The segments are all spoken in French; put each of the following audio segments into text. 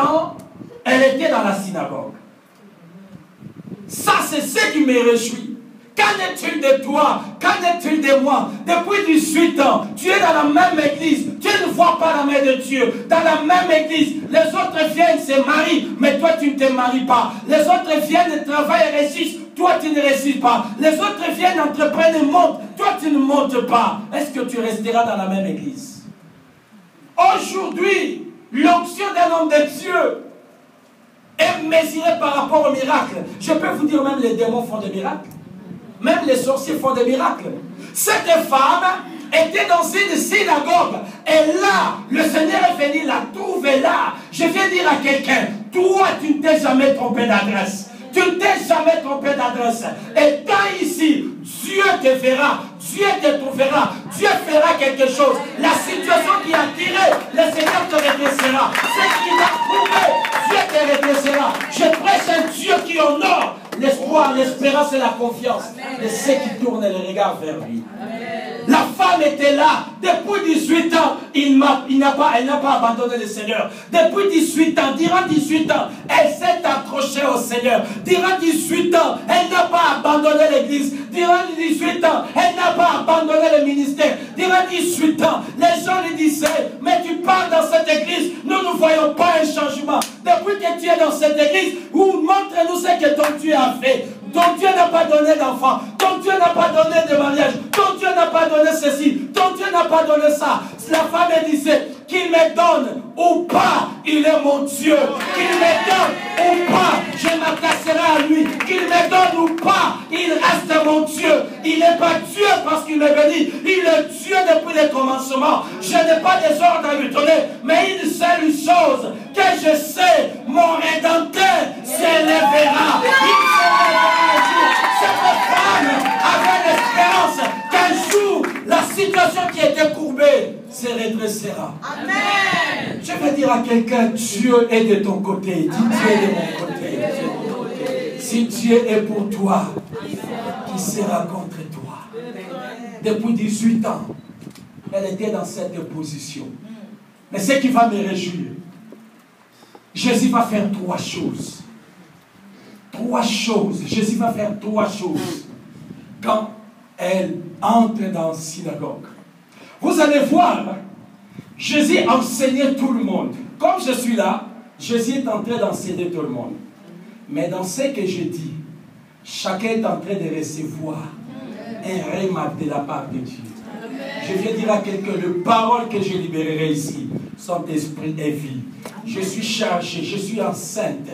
ans, elle était dans la synagogue. Ça, c'est ce qui me réjouit. Qu'en est-il de toi? Qu'en est-il de moi? Depuis 18 ans, tu es dans la même église. Tu ne vois pas la main de Dieu. Dans la même église, les autres viennent se marient, mais toi, tu ne te maries pas. Les autres viennent travailler et réussissent. Toi, tu ne réussis pas. Les autres viennent entreprendre et montent. Toi, tu ne montes pas. Est-ce que tu resteras dans la même église? Aujourd'hui, l'onction d'un homme de Dieu est mesurée par rapport au miracle. Je peux vous dire, même les démons font des miracles. Même les sorciers font des miracles. Cette femme était dans une synagogue. Et là, le Seigneur est venu la trouver là. Je viens dire à quelqu'un, toi, tu ne t'es jamais trompé d'adresse. Tu ne t'es jamais trompé d'adresse. Et quand ici, Dieu te verra, Dieu te trouvera, Dieu fera quelque chose. La situation qui a tiré, le Seigneur te redressera. Ce qui t'a trouvé, Dieu te redressera. Je prêche un Dieu qui honore l'espoir, l'espérance et la confiance de ceux qui tournent les regards vers lui. La femme était là depuis 18 ans. Elle n'a pas abandonné le Seigneur. Depuis 18 ans, durant 18 ans, elle s'est accrochée au Seigneur. Durant 18 ans, elle n'a pas abandonné l'église. Durant 18 ans, elle n'a pas abandonné le ministère. Durant 18 ans, les gens lui disaient, mais tu pars dans cette église, nous ne voyons pas un changement. Depuis que tu es dans cette église, montre-nous ce que ton Dieu a fait. Ton Dieu n'a pas donné d'enfant. Ton Dieu n'a pas donné de mariage. Ton Dieu n'a pas donné ceci. Ton Dieu n'a pas donné ça. La femme disait, qu'il me donne ou pas, il est mon Dieu. Qu'il me donne ou pas, je m'attacherai à lui. Qu'il me donne ou pas, il reste mon Dieu. Il n'est pas Dieu parce qu'il me bénit. Il est Dieu depuis le commencement. Je n'ai pas des ordres à lui donner, mais une seule chose que je sais, mon Rédempteur s'élèvera. Il s'élèvera un jour. Cette femme avait l'espérance qu'un jour, la situation qui était courbée se redressera. Amen. Je vais dire à quelqu'un, Dieu est de ton côté. Dis, Dieu est de mon côté. Si Dieu est pour toi, qui sera contre toi? Depuis 18 ans, elle était dans cette position. Mais ce qui va me réjouir, Jésus va faire trois choses. Trois choses. Jésus va faire trois choses quand elle entre dans la synagogue. Vous allez voir, Jésus enseignait tout le monde. Comme je suis là, Jésus est en train d'enseigner tout le monde. Mais dans ce que je dis, chacun est en train de recevoir un rhéma de la part de Dieu. Je viens dire à quelqu'un, les paroles que je libérerai ici sont esprit et vie. Je suis chargé, je suis enceinte.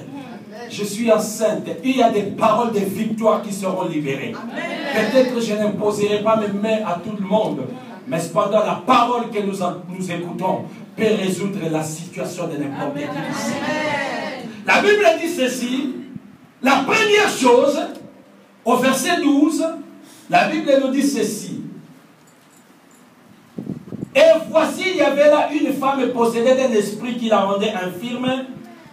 Je suis enceinte. Il y a des paroles de victoire qui seront libérées. Peut-être que je n'imposerai pas mes mains à tout le monde. Mais cependant, la parole que nous écoutons peut résoudre la situation de n'importe qui ici. La Bible dit ceci. La première chose, au verset 12, la Bible nous dit ceci. Et voici, il y avait là une femme possédée d'un esprit qui la rendait infirme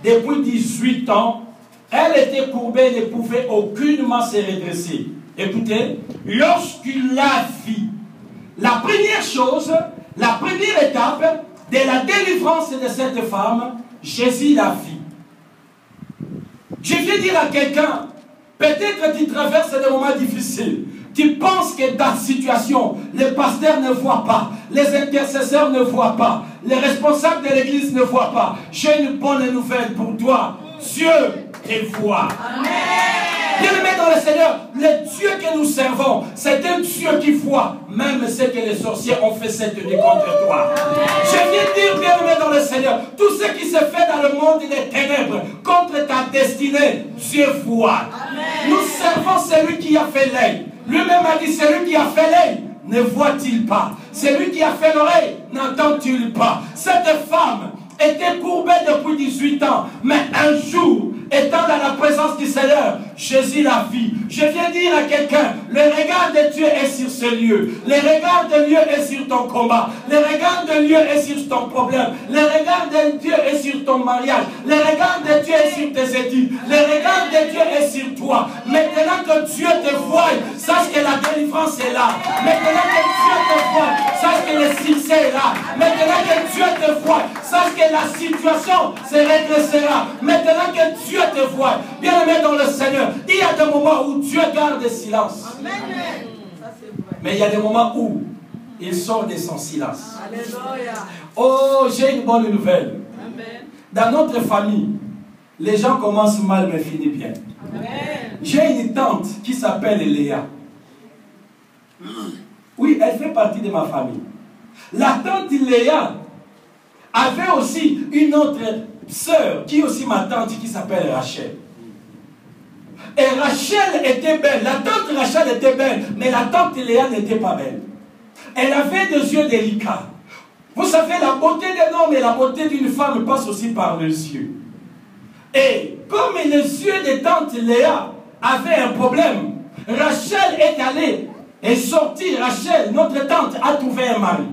depuis 18 ans. Elle était courbée et ne pouvait aucunement se redresser. Écoutez, lorsqu'il la vit, la première chose, la première étape de la délivrance de cette femme, Jésus la vit. Je viens dire à quelqu'un, peut-être que tu traverses des moments difficiles. Tu penses que ta situation, les pasteurs ne voient pas, les intercesseurs ne voient pas, les responsables de l'église ne voient pas. J'ai une bonne nouvelle pour toi. Dieu te voit. Amen. Bien-aimé dans le Seigneur, le Dieu que nous servons, c'est un Dieu qui voit même ce que les sorciers ont fait cette nuit contre toi. Amen. Je viens dire, bien-aimé dans le Seigneur, tout ce qui se fait dans le monde des ténèbres contre ta destinée, Dieu voit. Amen. Nous servons celui qui a fait l'œil. Lui-même a dit, celui qui a fait l'œil, ne voit-il pas? Celui qui a fait l'oreille, n'entend-il pas? Cette femme était courbée depuis 18 ans, mais un jour, étant dans la présence du Seigneur, Jésus la vit. Je viens dire à quelqu'un, le regard de Dieu est sur ce lieu. Le regard de Dieu est sur ton combat. Le regard de Dieu est sur ton problème. Le regard de Dieu est sur ton mariage. Le regard de Dieu est sur tes études. Le regard de Dieu est sur toi. Mais Maintenant que Dieu te voit, sache que la délivrance est là. Maintenant que Dieu te voit, sache que le succès est là. Maintenant que Dieu te voit, sache que la situation se redressera. Maintenant que Dieu te voit, bien aimé dans le Seigneur, il y a des moments où Dieu garde le silence. Amen. Mais il y a des moments où il sort de son silence. Alléluia. Oh, j'ai une bonne nouvelle. Amen. Dans notre famille, les gens commencent mal mais finissent bien. Amen. J'ai une tante qui s'appelle Léa. Oui, elle fait partie de ma famille. La tante Léa avait aussi une autre sœur qui est aussi ma tante qui s'appelle Rachel. Et Rachel était belle. La tante Rachel était belle, mais la tante Léa n'était pas belle. Elle avait des yeux délicats. Vous savez, la beauté d'un homme et la beauté d'une femme passent aussi par les yeux. Et comme les yeux de tante Léa avaient un problème, Rachel est allée et sortie. Rachel, notre tante, a trouvé un mari.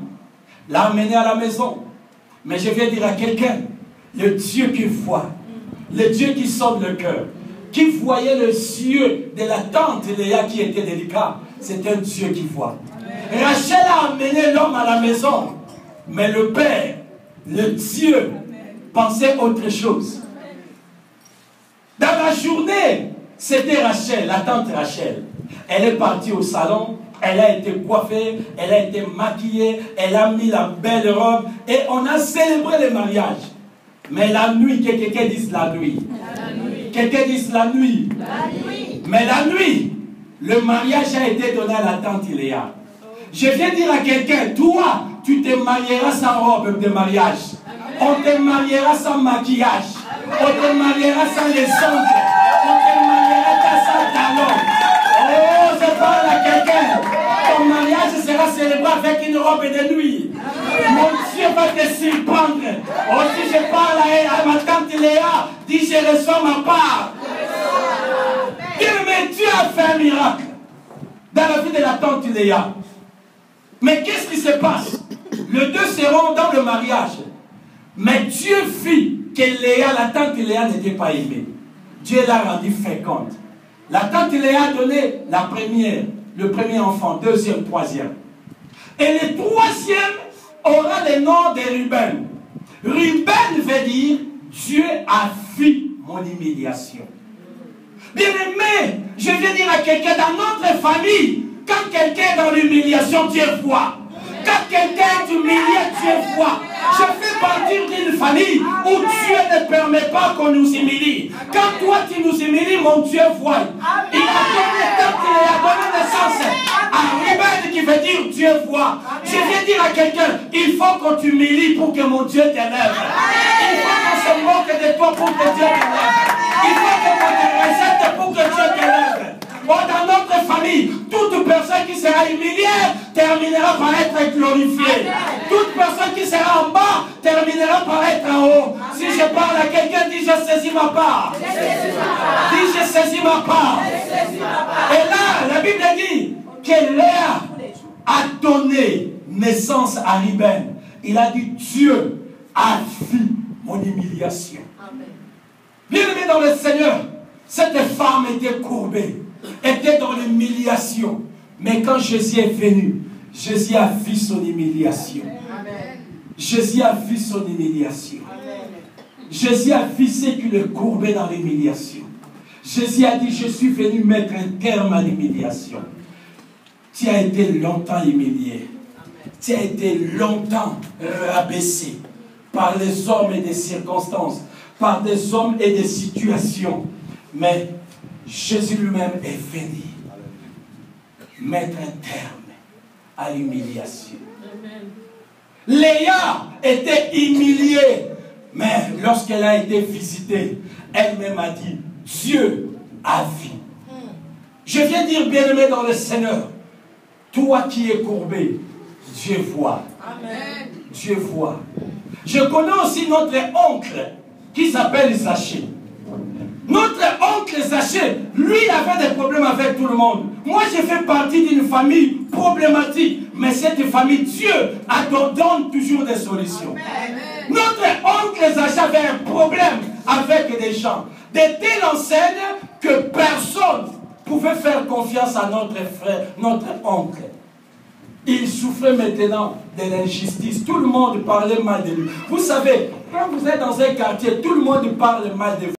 L'a amené à la maison. Mais je vais dire à quelqu'un, le Dieu qui voit, le Dieu qui sonde le cœur, qui voyait les yeux de la tante Léa qui était délicat, c'est un Dieu qui voit. Rachel a amené l'homme à la maison, mais le Père, le Dieu, pensait autre chose. Dans la journée, c'était Rachel, la tante Rachel. Elle est partie au salon, elle a été coiffée, elle a été maquillée, elle a mis la belle robe et on a célébré le mariage. Mais la nuit, que quelqu'un dise la nuit. Quelqu'un dise la nuit. Mais la nuit, le mariage a été donné à la tante Léa. Je viens dire à quelqu'un, toi, tu te marieras sans robe de mariage. On te mariera sans maquillage. On te mariera sans les ongles. On te mariera sans talons. Oh, je parle à quelqu'un. Ton mariage sera célébré avec une robe de nuit. Mon Dieu va te surprendre. Oh, si je parle à ma tante Léa, dis je reçois ma part. Mais Dieu a fait un miracle dans la vie de la tante Léa. Mais qu'est-ce qui se passe? Les deux seront dans le mariage. Mais Dieu fit que Léa, la tante Léa n'était pas aimée. Dieu l'a rendue féconde. La tante Léa a donné la première, le premier enfant, deuxième, troisième. Et le troisième aura le nom de Ruben. Ruben veut dire Dieu a vu mon humiliation. Bien aimé, je viens dire à quelqu'un dans notre famille, quand quelqu'un est dans l'humiliation, Dieu voit. Quand quelqu'un est humilié, Dieu voit. Je fais partie d'une famille où Dieu ne permet pas qu'on nous humilie. Quand toi tu nous humilies, mon Dieu voit. Il a donné, quand il a donné naissance à Ruben qui veut dire Dieu voit. Je viens dire à quelqu'un, il faut qu'on t'humilie pour que mon Dieu t'élève. Il faut qu'on se moque de toi pour que Dieu t'élève. Il faut qu'on te rejette pour que Dieu t'élève. Bon, dans notre famille, toute personne qui sera humiliée terminera par être glorifiée. Toute personne qui sera en bas terminera par être en haut. Si je parle à quelqu'un, dis je saisis ma part. Dis je saisis ma part. Et là, la Bible dit que Léa a donné naissance à Ruben. Il a dit Dieu a vu mon humiliation. Bien aimé dans le Seigneur, cette femme était courbée, était dans l'humiliation. Mais quand Jésus est venu, Jésus a vu son humiliation. Jésus a vu son humiliation. Jésus a vu ce qui le courbait dans l'humiliation. Jésus a dit, je suis venu mettre un terme à l'humiliation. Tu as été longtemps humilié. Tu as été longtemps abaissé par les hommes et des circonstances, par des hommes et des situations. Mais Jésus lui-même est venu mettre un terme à l'humiliation. Léa était humiliée, mais lorsqu'elle a été visitée, elle-même a dit, Dieu a vu. Je viens dire, bien-aimé dans le Seigneur, toi qui es courbé, Dieu voit. Amen. Dieu voit. Je connais aussi notre oncle qui s'appelle Zachée. Notre oncle Zachée, lui, il avait des problèmes avec tout le monde. Moi, je fais partie d'une famille problématique. Mais cette famille, Dieu donne toujours des solutions. Amen. Notre oncle Zachée avait un problème avec des gens. De telle enseigne que personne pouvait faire confiance à notre frère, notre oncle. Il souffrait maintenant de l'injustice. Tout le monde parlait mal de lui. Vous savez, quand vous êtes dans un quartier, tout le monde parle mal de vous.